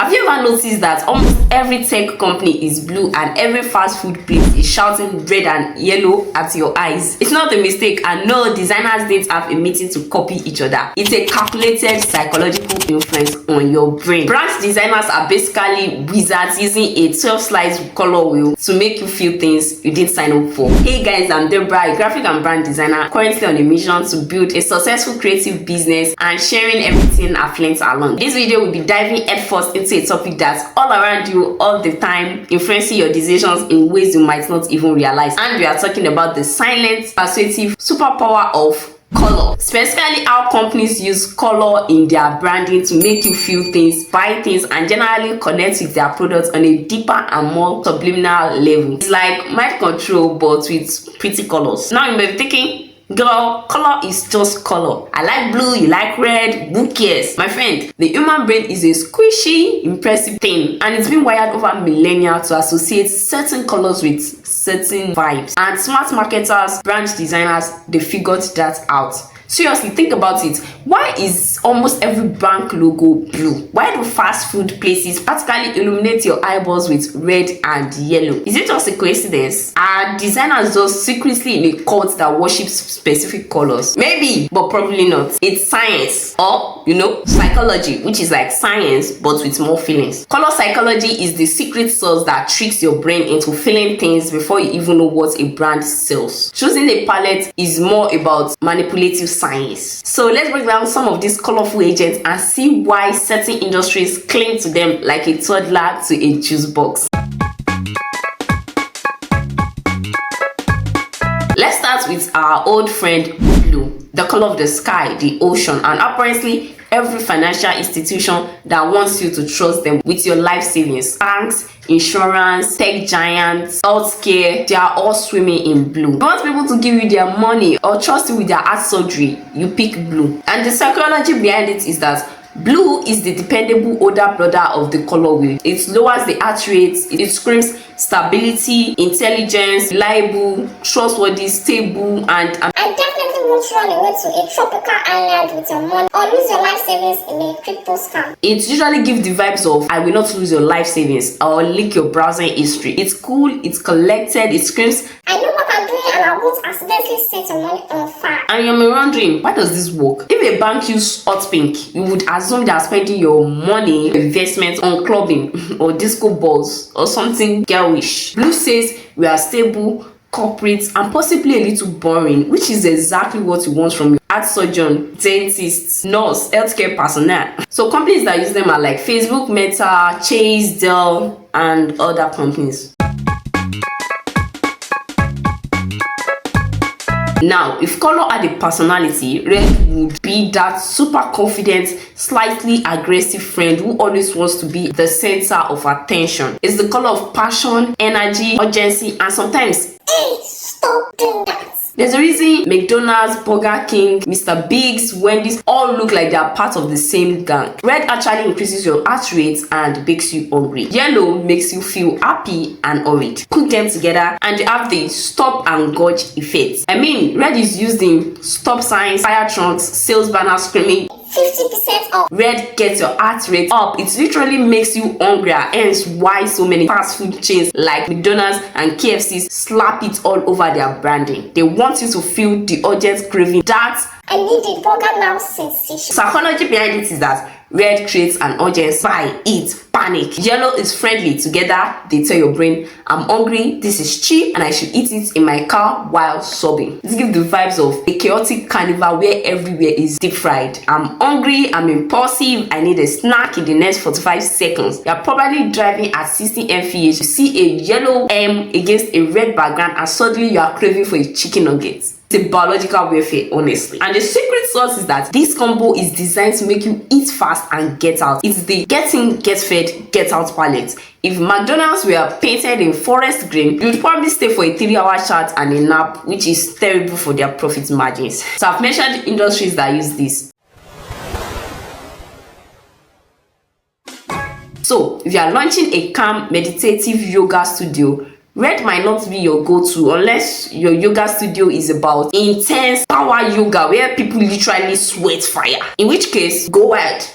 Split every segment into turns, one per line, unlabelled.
Have you ever noticed that almost every tech company is blue and every fast food place is shouting red and yellow at your eyes? It's not a mistake, and no, designers didn't have a meeting to copy each other. It's a calculated psychological influence on your brain. Brand designers are basically wizards using a 12-slice color wheel to make you feel things you didn't sign up for. Hey guys, I'm Deborah, a graphic and brand designer currently on a mission to build a successful creative business and sharing everything I've learned along. This video will be diving headfirst into a topic that's all around you all the time, influencing your decisions in ways you might not even realize. And we are talking about the silent, persuasive superpower of color. Specifically how companies use color in their branding to make you feel things, buy things, and generally connect with their products on a deeper and more subliminal level. It's like mind control but with pretty colors. Now you may be thinking, girl, color is just color. I like blue, you like red, who cares? My friend, the human brain is a squishy, impressive thing, and it's been wired over millennia to associate certain colors with certain vibes. And smart marketers, brand designers, they figured that out. Seriously, think about it. Why is almost every bank logo blue? Why do fast food places practically illuminate your eyeballs with red and yellow? Is it just a coincidence? Are designers just secretly in a cult that worships specific colors? Maybe, but probably not. It's science, or psychology, which is like science but with more feelings. Color psychology is the secret sauce that tricks your brain into feeling things before you even know what a brand sells. Choosing a palette is more about manipulative science. So let's break down some of these colorful agents and see why certain industries cling to them like a toddler to a juice box. Let's start with our old friend blue, the color of the sky, the ocean, and apparently every financial institution that wants you to trust them with your life savings. Banks, insurance, tech giants, healthcare, they are all swimming in blue. You want people to give you their money or trust you with their heart surgery, you pick blue. And the psychology behind it is that blue is the dependable older brother of the color wheel. It lowers the heart rate, it screams stability, intelligence, reliable, trustworthy, stable, and
definitely won't run away to a tropical island with your money or lose your life savings in a crypto scam.
It usually gives the vibes of I will not lose your life savings or leak your browsing history. It's cool, it's collected, it screams
I know what I'm doing and I won't accidentally set your money on fire.
And you're wondering, why does this work? If a bank uses hot pink, you would assume they are spending your money investments on clubbing or disco balls or something girlish. Blue says we are stable, corporate, and possibly a little boring, which is exactly what you want from your heart surgeon, dentist, nurse, healthcare personnel. So companies that use them are like Facebook, Meta, Chase, Dell, and other companies. Now, if color had a personality, red would be that super confident, slightly aggressive friend who always wants to be the center of attention. It's the color of passion, energy, urgency, and sometimes,
hey, stop doing that.
There's a reason McDonald's, Burger King, Mr. Biggs, Wendy's all look like they are part of the same gang. Red actually increases your heart rate and makes you hungry. Yellow makes you feel happy and hurried. Put them together and they have the stop and gauge effect. I mean, red is used in stop signs, fire trucks, sales banners screaming
50% off.
Red gets your heart rate up. It literally makes you hungrier, hence why so many fast food chains like McDonald's and KFC slap it all over their branding. They want you to feel the urgent craving that
I need a burger now sensation.
Psychology behind it is that red creates an urgency, buy, eat, panic. Yellow is friendly. Together they tell your brain, I'm hungry, this is cheap, and I should eat it in my car while sobbing. This gives the vibes of a chaotic carnival where everywhere is deep fried. I'm hungry, I'm impulsive, I need a snack in the next 45 seconds. You're probably driving at 60 mph, you see a yellow M against a red background, and suddenly you are craving for a chicken nugget. It's a biological warfare, honestly. And the secret sauce is that this combo is designed to make you eat fast and get out. It's the get in, get fed, get out palette. If McDonald's were painted in forest green, you'd probably stay for a 3-hour chat and a nap, which is terrible for their profit margins. So I've mentioned industries that use this. So if you are launching a calm, meditative yoga studio, red might not be your go-to unless your yoga studio is about intense power yoga where people literally sweat fire, in which case go wild.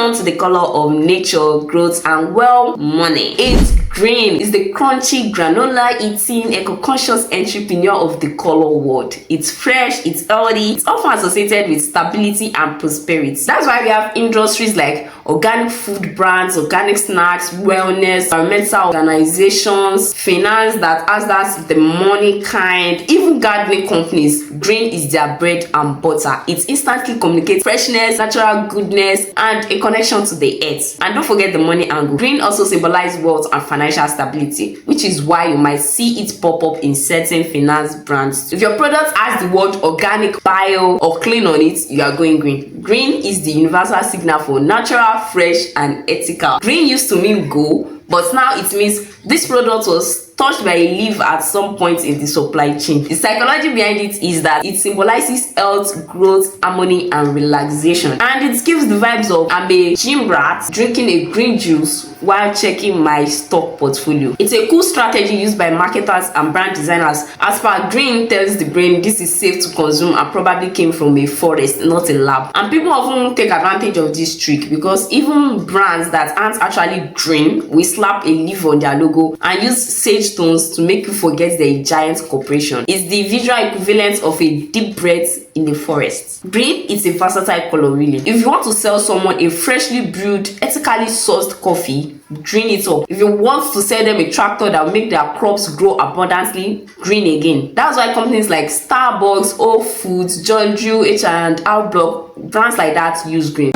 turn to the color of nature, growth, and well, money. It's green. It's the crunchy, granola eating, eco-conscious entrepreneur of the color world. It's fresh, it's healthy, it's often associated with stability and prosperity. That's why we have industries like organic food brands, organic snacks, wellness, environmental organizations, finance that has that the money kind, even gardening companies. Green is their bread and butter. It instantly communicates freshness, natural goodness, and a connection to the earth. And don't forget the money angle. Green also symbolizes wealth and financial stability, which is why you might see it pop up in certain finance brands. If your product has the word organic, bio, or clean on it, you are going green. Green is the universal signal for natural, fresh, and ethical. Green used to mean go, but now it means this product was touched by a leaf at some point in the supply chain. The psychology behind it is that it symbolizes health, growth, harmony, and relaxation. And it gives the vibes of I'm a gym rat drinking a green juice while checking my stock portfolio. It's a cool strategy used by marketers and brand designers. As per green tells the brain this is safe to consume and probably came from a forest, not a lab. And people often take advantage of this trick because even brands that aren't actually green will slap a leaf on their logo and use sage stones to make you forget they're a giant corporation. It's the visual equivalent of a deep breath in the forest. Green is a versatile color really. If you want to sell someone a freshly brewed, ethically sourced coffee, green it up. If you want to sell them a tractor that will make their crops grow abundantly, green again. That's why companies like Starbucks, Whole Foods, John Drew, H&R Block, brands like that use green.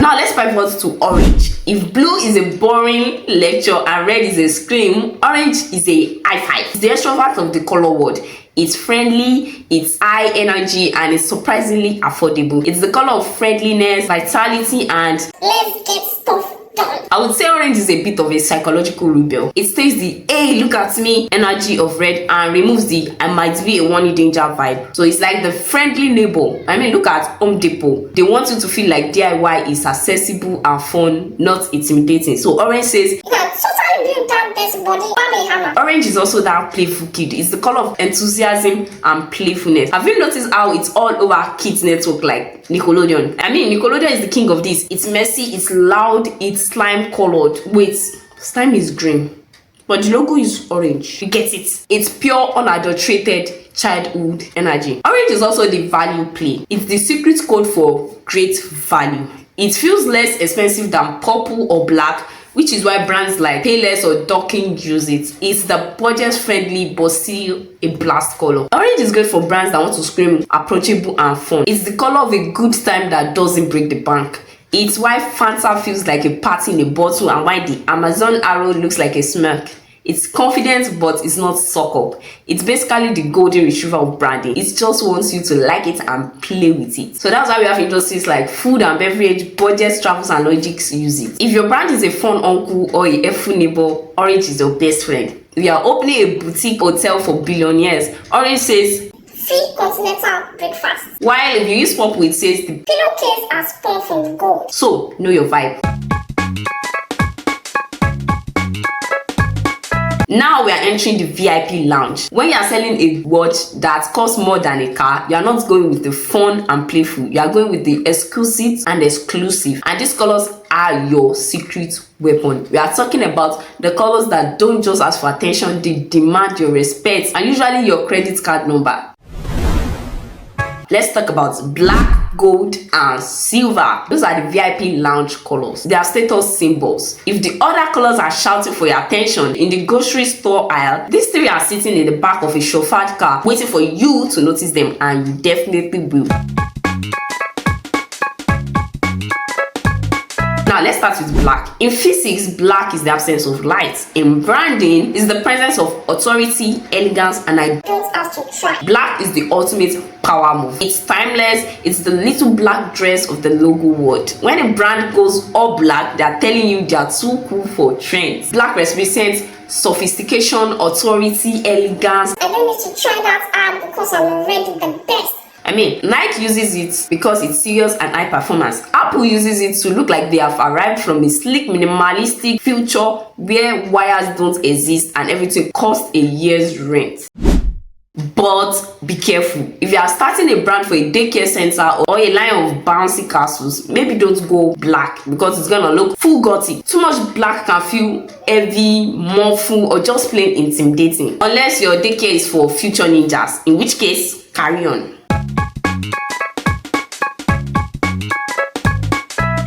Now let's pivot to orange. If blue is a boring lecture and red is a scream, orange is a high five. It's the extrovert of the color world. It's friendly, it's high energy, and it's surprisingly affordable. It's the color of friendliness, vitality, and
Let's get stuff done.
I would say orange is a bit of a psychological rebel. It takes the hey look at me energy of red and removes the I might be a warning danger vibe. So it's like the friendly neighbor. I mean, look at Home Depot. They want you to feel like DIY is accessible and fun, not intimidating. So orange says
You can totally build that best body by a hammer.
orange is also that playful kid. It's the color of enthusiasm and playfulness. Have you noticed how it's all over kids network like Nickelodeon? I mean, Nickelodeon is the king of this. It's messy, it's loud, it's slime colored. Wait, slime is green, but the logo is orange. You get it? It's pure, unadulterated childhood energy. Orange is also the value play. It's the secret code for great value. It feels less expensive than purple or black, which is why brands like Payless or Docking use it. It's the budget-friendly but still a blast color. Orange is great for brands that want to scream approachable and fun. It's the color of a good time that doesn't break the bank. It's why Fanta feels like a party in a bottle and why the Amazon arrow looks like a smirk. It's confident, but it's not suck up. It's basically the golden retriever of branding. It just wants you to like it and play with it. So that's why we have industries like food and beverage, budget, travels, and logics use it. If your brand is a fun uncle or a helpful neighbor, orange is your best friend. We are opening a boutique hotel for billionaires. Orange says
Free continental breakfast.
while if you use purple, it says the
Pillowcase are spawned from gold.
so know your vibe. Now we are entering the VIP lounge. When you are selling a watch that costs more than a car, you are not going with the fun and playful. You are going with the exquisite and exclusive. And these colors are your secret weapon. We are talking about the colors that don't just ask for attention, they demand your respect and usually your credit card number. Let's talk about black, gold, and silver. Those are the VIP lounge colors. They are status symbols. If the other colors are shouting for your attention in the grocery store aisle, these three are sitting in the back of a chauffeured car waiting for you to notice them, and you definitely will. Now let's start with black. In physics, black is the absence of light. In branding, it's the presence of authority, elegance, and identity.
Don't have to try.
Black is the ultimate power move. It's timeless. It's the little black dress of the logo world. When a brand goes all black, they're telling you they're too cool for trends. Black represents sophistication, authority, elegance.
I don't need to try that ad because I'm already the best.
I mean, Nike uses it because it's serious and high performance. Apple uses it to look like they have arrived from a sleek, minimalistic future where wires don't exist and everything costs a year's rent. But but be careful. If you are starting a brand for a daycare center or a line of bouncy castles, maybe don't go black because it's gonna look full gothic. Too much black can feel heavy, mournful, or just plain intimidating. Unless your daycare is for future ninjas, in which case, carry on.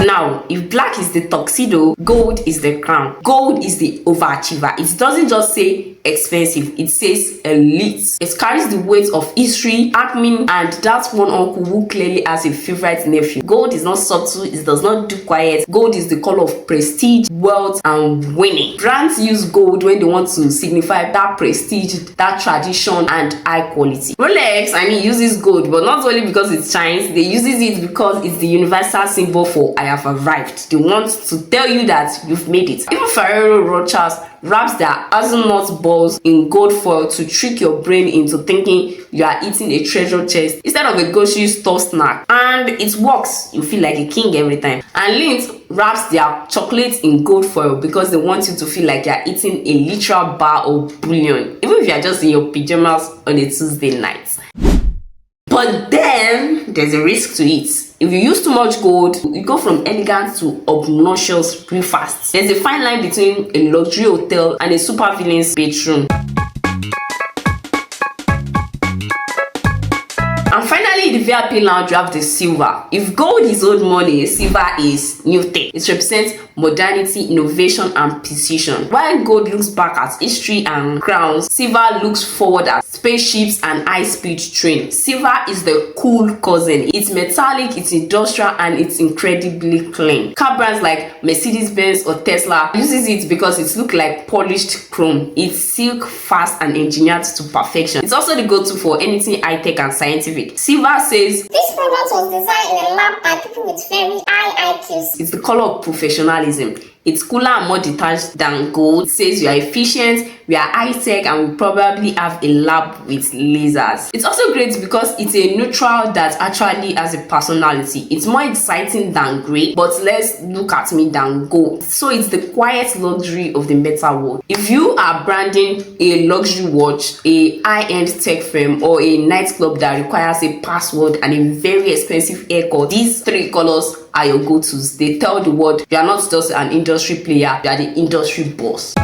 Now, if black is the tuxedo, gold is the crown. Gold is the overachiever. It doesn't just say expensive, it says elite. It carries the weight of history, admin, and that one uncle who clearly has a favorite nephew. Gold is not subtle, it does not do quiet. Gold is the color of prestige, wealth, and winning. Brands use gold when they want to signify that prestige, that tradition, and high quality. Rolex, uses gold, but not only because it shines, they uses it because it's the universal symbol for I have arrived. They want to tell you that you've made it. Even Ferrero Rocher wraps their hazelnut balls in gold foil to trick your brain into thinking you are eating a treasure chest instead of a grocery store snack. And it works. You feel like a king every time. And Lindt wraps their chocolates in gold foil because they want you to feel like you're eating a literal bar of bullion, even if you're just in your pajamas on a Tuesday night. But then there's a risk to it. If you use too much gold, you go from elegant to obnoxious real fast. There's a fine line between a luxury hotel and a supervillain's bedroom. And finally, the VIP lounge, you have the silver. If gold is old money, silver is new tech. It represents modernity, innovation, and precision. While gold looks back at history and crowns, silver looks forward at spaceships and high-speed trains. Silver is the cool cousin. It's metallic, it's industrial, and it's incredibly clean. Car brands like Mercedes-Benz or Tesla uses it because it looks like polished chrome. It's silk, fast, and engineered to perfection. It's also the go-to for anything high-tech and scientific. Silver says,
"This product was designed in a lab by people with very high IQs."
It's the color of professionalism. It's cooler and more detached than gold. It says we are efficient, we are high-tech, and we probably have a lab with lasers. It's also great because it's a neutral that actually has a personality. It's more exciting than grey, but less look at me than gold. So it's the quiet luxury of the metal world. If you are branding a luxury watch, a high-end tech firm, or a nightclub that requires a password and a very expensive haircut, these three colors are your go-tos. They tell the world you are not just an industry player, you are the industry boss.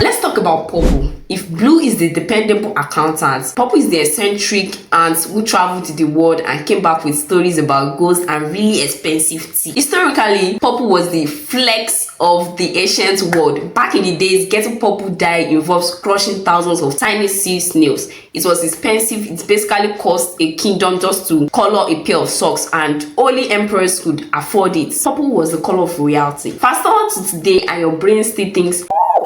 Let's talk about purple. If blue is the dependable accountant, purple is the eccentric aunt who traveled the world and came back with stories about ghosts and really expensive tea. Historically, purple was the flex of the ancient world. Back in the days, getting purple dye involves crushing thousands of tiny sea snails. It was expensive. It basically cost a kingdom just to color a pair of socks, and only emperors could afford it. Purple was the color of royalty. Fast forward to today and your brain still thinks,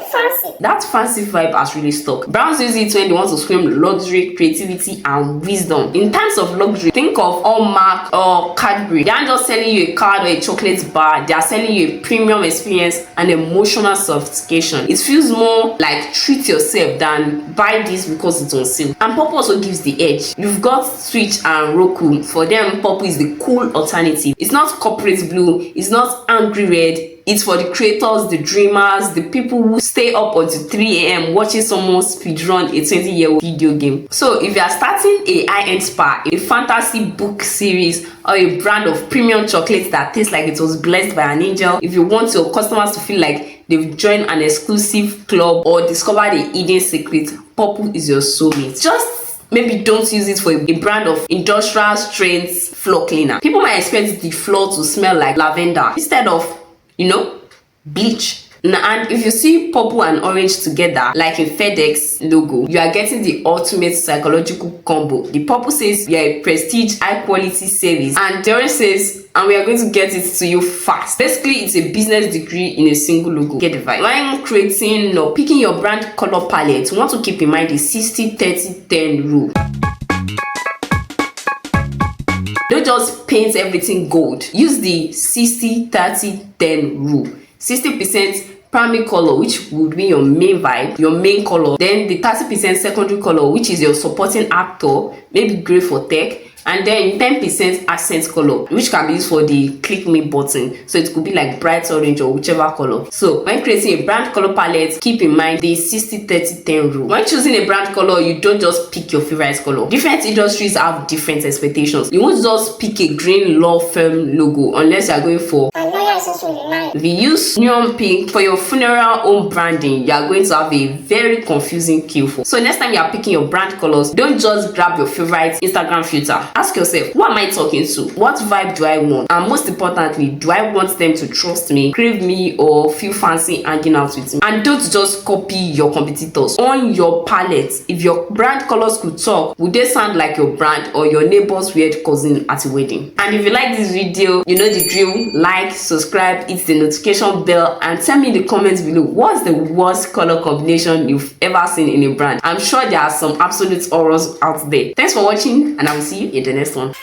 Fancy.
that fancy vibe has really stuck. Brands use it when they want to scream luxury, creativity, and wisdom. In terms of luxury, think of Hallmark or Cadbury. They aren't just selling you a card or a chocolate bar. They are selling you a premium experience and emotional sophistication. It feels more like treat yourself than buy this because it's on sale. And purple also gives the edge. You've got Switch and Roku. For them, purple is the cool alternative. It's not corporate blue. It's not angry red. It's for the creators, the dreamers, the people who stay up until 3 a.m. watching someone speedrun a 20-year-old video game. So if you are starting a high-end spa, a fantasy book series, or a brand of premium chocolates that tastes like it was blessed by an angel, if you want your customers to feel like they've joined an exclusive club or discovered a hidden secret, purple is your soulmate. Just maybe don't use it for a brand of industrial strength floor cleaner. People might expect the floor to smell like lavender instead of bleach. And if you see purple and orange together like a FedEx logo, you are getting the ultimate psychological combo. The purple says we are a prestige, high quality service, and the orange says, and we are going to get it to you fast. Basically, it's a business degree in a single logo. Get the vibe. When creating or picking your brand color palette, you want to keep in mind the 60-30-10 rule. Don't just paint everything gold. Use the 60-30-10 rule. 60% primary color, which would be your main vibe, your main color. Then the 30% secondary color, which is your supporting actor, maybe gray for tech. And then 10% accent color, which can be used for the click me button. So it could be like bright orange or whichever color. So when creating a brand color palette, keep in mind the 60-30-10 rule. When choosing a brand color, you don't just pick your favorite color. Different industries have different expectations. You won't just pick a green law firm logo unless you are going for
a lawyer is also relying.
if you use neon pink for your funeral home branding, you are going to have a very confusing queue for. So next time you are picking your brand colors, don't just grab your favorite Instagram filter. Ask yourself, who am I talking to? What vibe do I want? And most importantly, do I want them to trust me, crave me, or feel fancy hanging out with me? And don't just copy your competitors. On your palette, if your brand colors could talk, would they sound like your brand or your neighbor's weird cousin at a wedding? And if you like this video, you know the drill. Like, subscribe, hit the notification bell, and tell me in the comments below what's the worst color combination you've ever seen in a brand. I'm sure there are some absolute horrors out there. Thanks for watching, and I will see you in the next one.